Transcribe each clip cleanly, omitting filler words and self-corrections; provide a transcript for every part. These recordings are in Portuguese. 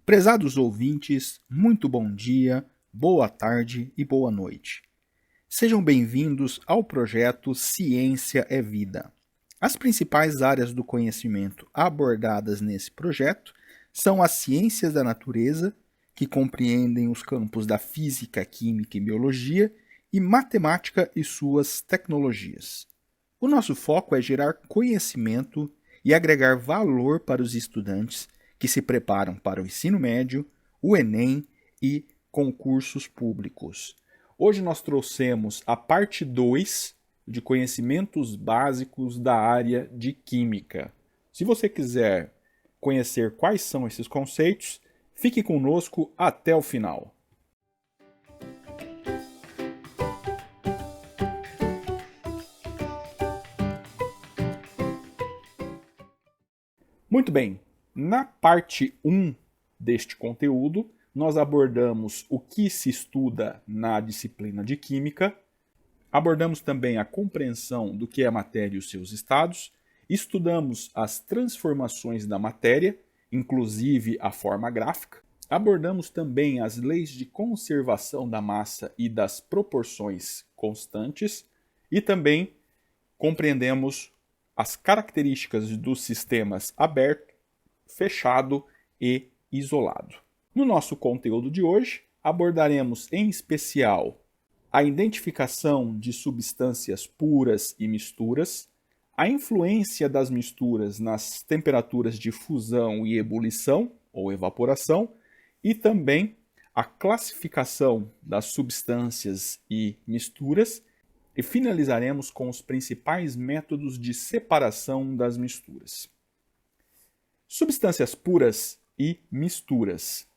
Prezados ouvintes, muito bom dia, boa tarde e boa noite. Sejam bem-vindos ao projeto Ciência é Vida. As principais áreas do conhecimento abordadas nesse projeto são as ciências da natureza, que compreendem os campos da física, química e biologia, e matemática e suas tecnologias. O nosso foco é gerar conhecimento e agregar valor para os estudantes que se preparam para o ensino médio, o Enem e concursos públicos. Hoje nós trouxemos a parte 2 de conhecimentos básicos da área de Química. Se você quiser conhecer quais são esses conceitos, fique conosco até o final. Muito bem, na parte 1 deste conteúdo, nós abordamos o que se estuda na disciplina de Química, abordamos também a compreensão do que é a matéria e os seus estados, estudamos as transformações da matéria, inclusive a forma gráfica, abordamos também as leis de conservação da massa e das proporções constantes e também compreendemos as características dos sistemas aberto, fechado e isolado. No nosso conteúdo de hoje, abordaremos em especial a identificação de substâncias puras e misturas, a influência das misturas nas temperaturas de fusão e ebulição ou evaporação e também a classificação das substâncias e misturas. E finalizaremos com os principais métodos de separação das misturas. Substâncias puras e misturas.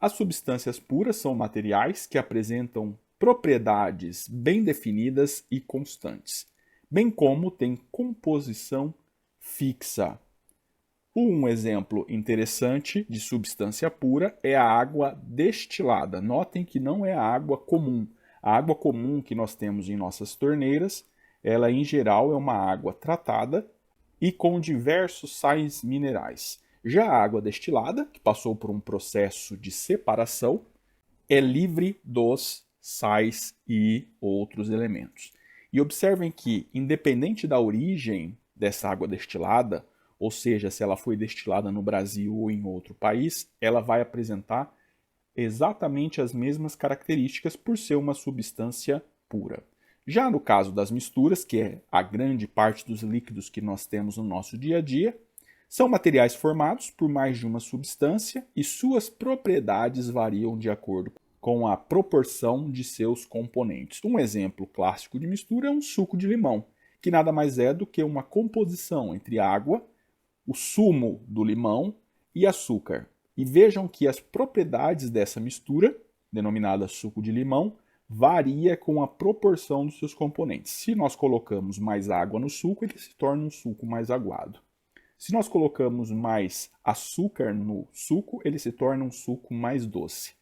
As substâncias puras são materiais que apresentam propriedades bem definidas e constantes, bem como têm composição fixa. Um exemplo interessante de substância pura é a água destilada. Notem que não é a água comum. A água comum que nós temos em nossas torneiras, ela em geral é uma água tratada e com diversos sais minerais. Já a água destilada, que passou por um processo de separação, é livre dos sais e outros elementos. E observem que, independente da origem dessa água destilada, ou seja, se ela foi destilada no Brasil ou em outro país, ela vai apresentar exatamente as mesmas características por ser uma substância pura. Já no caso das misturas, que é a grande parte dos líquidos que nós temos no nosso dia a dia, são materiais formados por mais de uma substância e suas propriedades variam de acordo com a proporção de seus componentes. Um exemplo clássico de mistura é um suco de limão, que nada mais é do que uma composição entre água, o sumo do limão e açúcar. E vejam que as propriedades dessa mistura, denominada suco de limão, varia com a proporção dos seus componentes. Se nós colocamos mais água no suco, ele se torna um suco mais aguado. Se nós colocamos mais açúcar no suco, ele se torna um suco mais doce.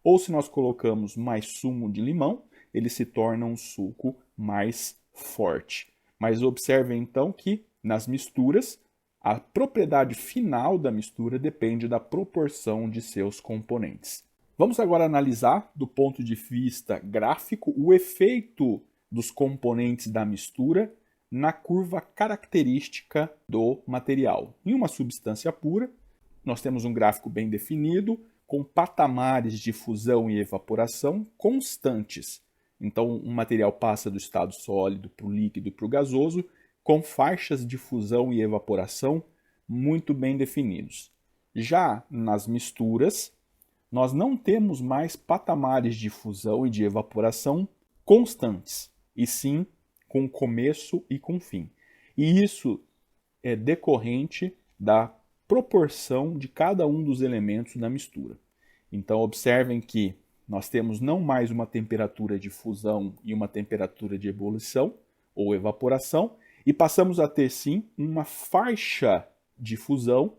Ou se nós colocamos mais sumo de limão, ele se torna um suco mais forte. Mas observem então que nas misturas, a propriedade final da mistura depende da proporção de seus componentes. Vamos agora analisar, do ponto de vista gráfico, o efeito dos componentes da mistura na curva característica do material. Em uma substância pura, nós temos um gráfico bem definido, com patamares de fusão e evaporação constantes. Então, um material passa do estado sólido para o líquido e para o gasoso, com faixas de fusão e evaporação muito bem definidos. Já nas misturas, nós não temos mais patamares de fusão e de evaporação constantes, e sim com começo e com fim. E isso é decorrente da proporção de cada um dos elementos da mistura. Então observem que nós temos não mais uma temperatura de fusão e uma temperatura de ebulição ou evaporação, e passamos a ter sim uma faixa de fusão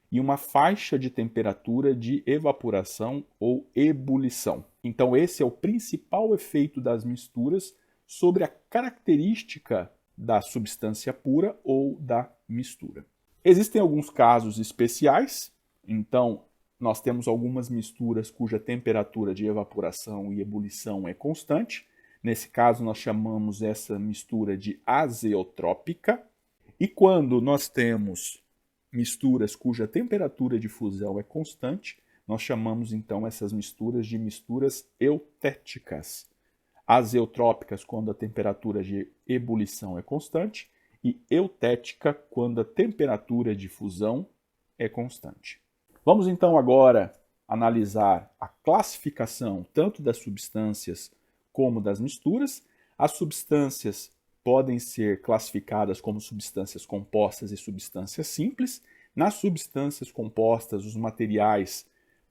e uma faixa de temperatura de evaporação ou ebulição. Então esse é o principal efeito das misturas sobre a característica da substância pura ou da mistura. Existem alguns casos especiais, então nós temos algumas misturas cuja temperatura de evaporação e ebulição é constante. Nesse caso, nós chamamos essa mistura de azeotrópica. E quando nós temos misturas cuja temperatura de fusão é constante, nós chamamos então essas misturas de misturas eutéticas. Azeotrópicas quando a temperatura de ebulição é constante e eutética quando a temperatura de fusão é constante. Vamos então agora analisar a classificação tanto das substâncias como das misturas. As substâncias podem ser classificadas como substâncias compostas e substâncias simples. Nas substâncias compostas, os materiais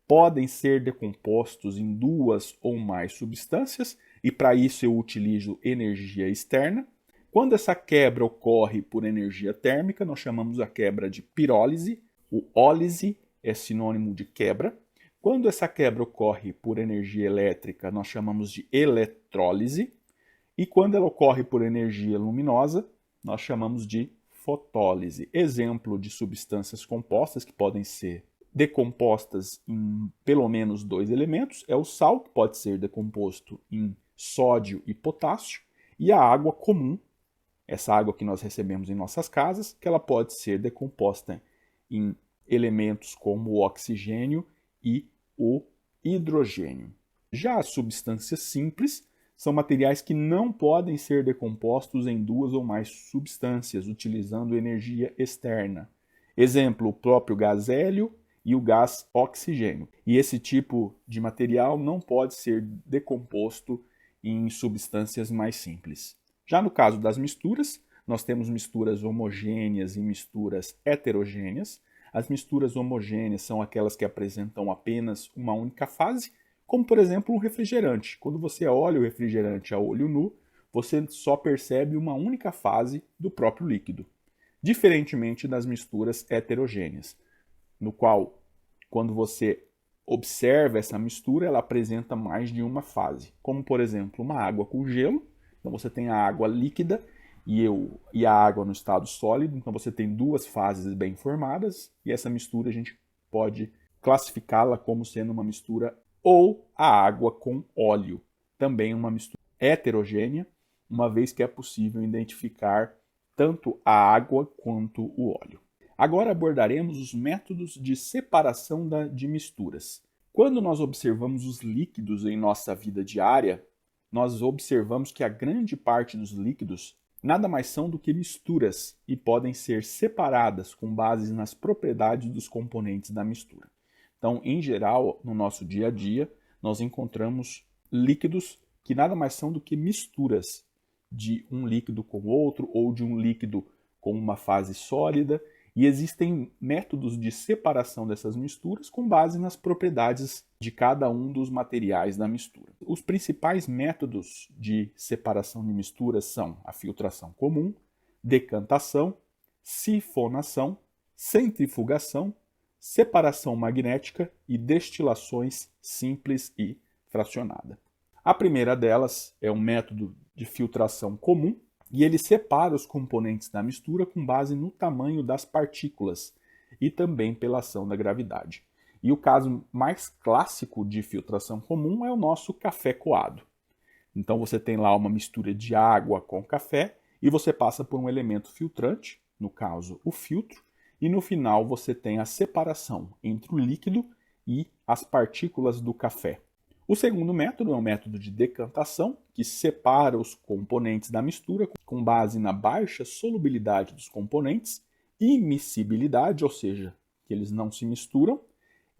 podem ser decompostos em duas ou mais substâncias, e para isso eu utilizo energia externa. Quando essa quebra ocorre por energia térmica, nós chamamos a quebra de pirólise. O ólise é sinônimo de quebra. Quando essa quebra ocorre por energia elétrica, nós chamamos de eletrólise. E quando ela ocorre por energia luminosa, nós chamamos de fotólise. Exemplo de substâncias compostas que podem ser decompostas em pelo menos dois elementos é o sal, que pode ser decomposto em sódio e potássio, e a água comum, essa água que nós recebemos em nossas casas, que ela pode ser decomposta em elementos como o oxigênio e o hidrogênio. Já as substâncias simples são materiais que não podem ser decompostos em duas ou mais substâncias, utilizando energia externa. Exemplo, o próprio gás hélio e o gás oxigênio. E esse tipo de material não pode ser decomposto em substâncias mais simples. Já no caso das misturas, nós temos misturas homogêneas e misturas heterogêneas. As misturas homogêneas são aquelas que apresentam apenas uma única fase, como por exemplo um refrigerante. Quando você olha o refrigerante a olho nu, você só percebe uma única fase do próprio líquido, diferentemente das misturas heterogêneas, no qual, quando você observa essa mistura, ela apresenta mais de uma fase, como por exemplo uma água com gelo. Então você tem a água líquida e a água no estado sólido, então você tem duas fases bem formadas, e essa mistura a gente pode classificá-la como sendo uma mistura ou a água com óleo, também uma mistura heterogênea, uma vez que é possível identificar tanto a água quanto o óleo. Agora abordaremos os métodos de separação de misturas. Quando nós observamos os líquidos em nossa vida diária, nós observamos que a grande parte dos líquidos nada mais são do que misturas e podem ser separadas com base nas propriedades dos componentes da mistura. Então, em geral, no nosso dia a dia, nós encontramos líquidos que nada mais são do que misturas de um líquido com outro ou de um líquido com uma fase sólida. E existem métodos de separação dessas misturas com base nas propriedades de cada um dos materiais da mistura. Os principais métodos de separação de misturas são a filtração comum, decantação, sifonação, centrifugação, separação magnética e destilações simples e fracionada. A primeira delas é o método de filtração comum, e ele separa os componentes da mistura com base no tamanho das partículas e também pela ação da gravidade. E o caso mais clássico de filtração comum é o nosso café coado. Então você tem lá uma mistura de água com café e você passa por um elemento filtrante, no caso o filtro, e no final você tem a separação entre o líquido e as partículas do café. O segundo método é o método de decantação, que separa os componentes da mistura com base na baixa solubilidade dos componentes, imiscibilidade, ou seja, que eles não se misturam,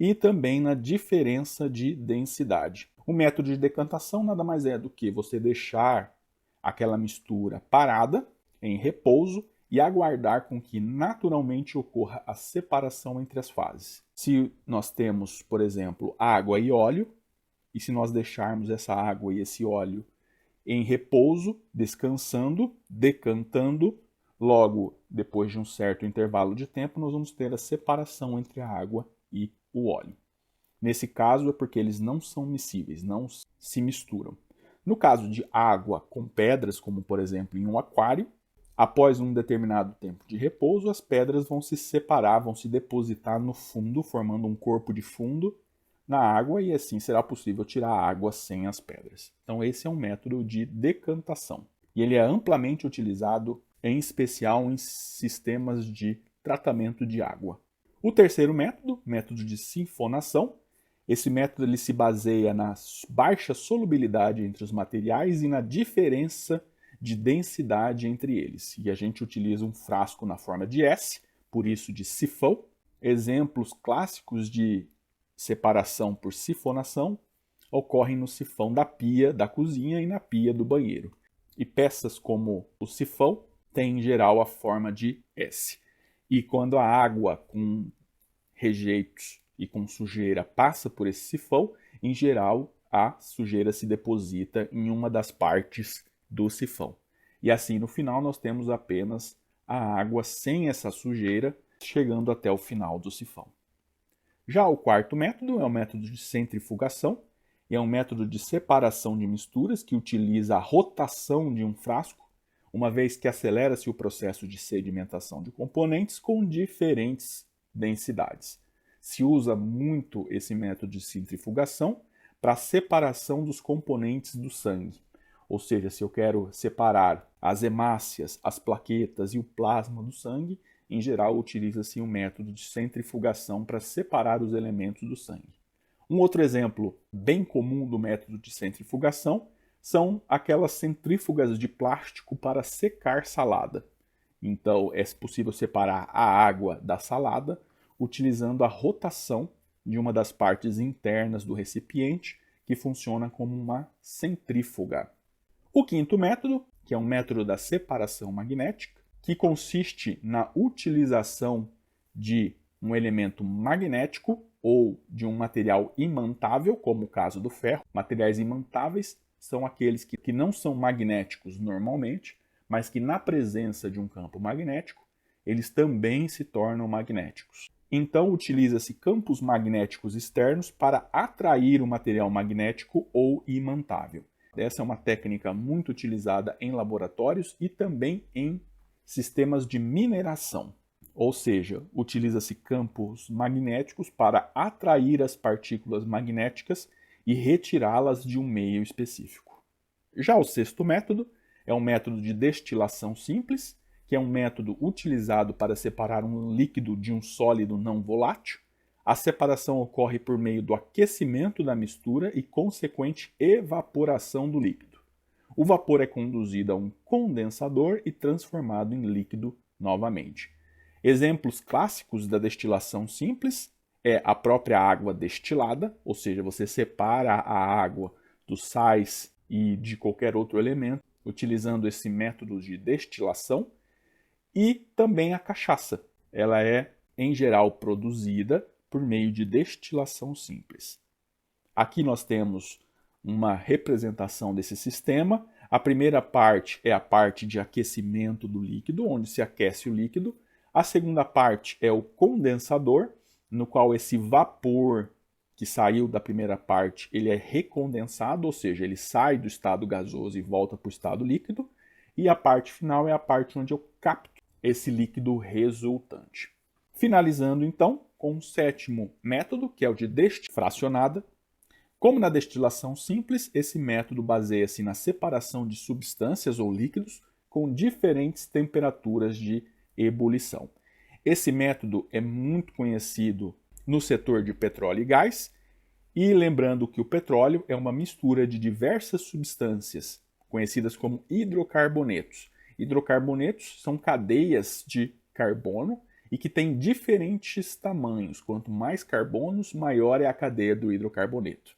e também na diferença de densidade. O método de decantação nada mais é do que você deixar aquela mistura parada, em repouso, e aguardar com que naturalmente ocorra a separação entre as fases. Se nós temos, por exemplo, água e óleo, e se nós deixarmos essa água e esse óleo em repouso, descansando, decantando, logo depois de um certo intervalo de tempo, nós vamos ter a separação entre a água e o óleo. Nesse caso é porque eles não são miscíveis, não se misturam. No caso de água com pedras, como por exemplo em um aquário, Após um determinado tempo de repouso, as pedras vão se separar, vão se depositar no fundo, formando um corpo de fundo na água, e assim será possível tirar a água sem as pedras. Então esse é um método de decantação. E ele é amplamente utilizado, em especial em sistemas de tratamento de água. O terceiro método, método de sifonação. Esse método ele se baseia na baixa solubilidade entre os materiais e na diferença de densidade entre eles. E a gente utiliza um frasco na forma de S, por isso de sifão. Exemplos clássicos de separação por sifonação ocorrem no sifão da pia da cozinha e na pia do banheiro. E peças como o sifão têm em geral a forma de S. E quando a água com rejeitos e com sujeira passa por esse sifão, em geral a sujeira se deposita em uma das partes do sifão. E assim no final nós temos apenas a água sem essa sujeira chegando até o final do sifão. Já o quarto método é o método de centrifugação, e é um método de separação de misturas que utiliza a rotação de um frasco, uma vez que acelera-se o processo de sedimentação de componentes com diferentes densidades. Se usa muito esse método de centrifugação para a separação dos componentes do sangue. Ou seja, se eu quero separar as hemácias, as plaquetas e o plasma do sangue, em geral utiliza-se um método de centrifugação para separar os elementos do sangue. Um outro exemplo bem comum do método de centrifugação são aquelas centrífugas de plástico para secar salada. Então, é possível separar a água da salada utilizando a rotação de uma das partes internas do recipiente, que funciona como uma centrífuga. O quinto método, que é um método da separação magnética, que consiste na utilização de um elemento magnético ou de um material imantável, como o caso do ferro. Materiais imantáveis são aqueles que não são magnéticos normalmente, mas que na presença de um campo magnético, eles também se tornam magnéticos. Então utiliza-se campos magnéticos externos para atrair o material magnético ou imantável. Essa é uma técnica muito utilizada em laboratórios e também em sistemas de mineração. Ou seja, utiliza-se campos magnéticos para atrair as partículas magnéticas e retirá-las de um meio específico. Já o sexto método é um método de destilação simples, que é um método utilizado para separar um líquido de um sólido não volátil. A separação ocorre por meio do aquecimento da mistura e consequente evaporação do líquido. O vapor é conduzido a um condensador e transformado em líquido novamente. Exemplos clássicos da destilação simples é a própria água destilada, ou seja, você separa a água dos sais e de qualquer outro elemento, utilizando esse método de destilação, e também a cachaça. Ela é, em geral, produzida por meio de destilação simples. Aqui nós temos uma representação desse sistema. A primeira parte é a parte de aquecimento do líquido, onde se aquece o líquido. A segunda parte é o condensador, no qual esse vapor que saiu da primeira parte, ele é recondensado, ou seja, ele sai do estado gasoso e volta para o estado líquido. E a parte final é a parte onde eu capto esse líquido resultante. Finalizando então com o sétimo método, que é o de destilação fracionada. Como na destilação simples, esse método baseia-se na separação de substâncias ou líquidos com diferentes temperaturas de ebulição. Esse método é muito conhecido no setor de petróleo e gás, e lembrando que o petróleo é uma mistura de diversas substâncias, conhecidas como hidrocarbonetos. Hidrocarbonetos são cadeias de carbono e que têm diferentes tamanhos. Quanto mais carbonos, maior é a cadeia do hidrocarboneto.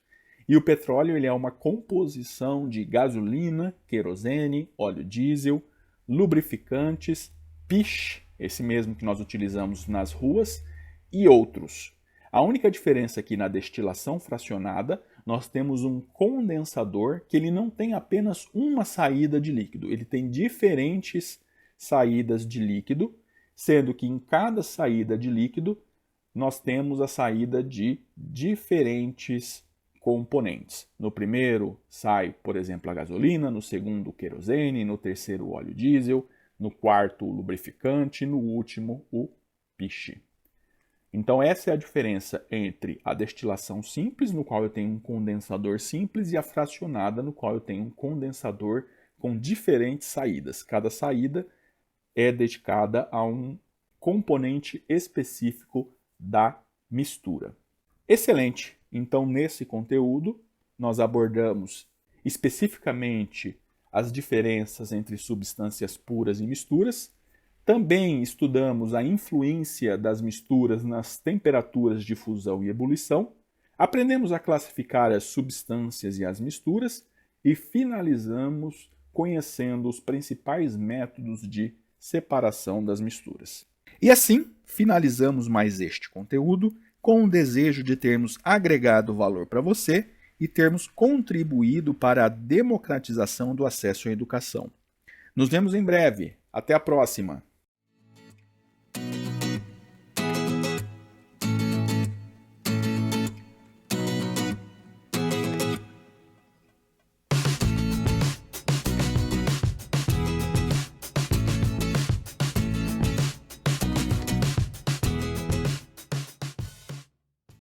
E o petróleo ele é uma composição de gasolina, querosene, óleo diesel, lubrificantes, pitch, esse mesmo que nós utilizamos nas ruas, e outros. A única diferença aqui na destilação fracionada, nós temos um condensador que ele não tem apenas uma saída de líquido, ele tem diferentes saídas de líquido, sendo que em cada saída de líquido nós temos a saída de diferentes componentes. No primeiro sai, por exemplo, a gasolina, no segundo o querosene, no terceiro o óleo diesel, no quarto o lubrificante e no último o piche. Então essa é a diferença entre a destilação simples, no qual eu tenho um condensador simples, e a fracionada, no qual eu tenho um condensador com diferentes saídas. Cada saída é dedicada a um componente específico da mistura. Excelente! Então, nesse conteúdo, nós abordamos especificamente as diferenças entre substâncias puras e misturas. Também estudamos a influência das misturas nas temperaturas de fusão e ebulição. Aprendemos a classificar as substâncias e as misturas. E finalizamos conhecendo os principais métodos de separação das misturas. E assim, finalizamos mais este conteúdo com o desejo de termos agregado valor para você e termos contribuído para a democratização do acesso à educação. Nos vemos em breve. Até a próxima!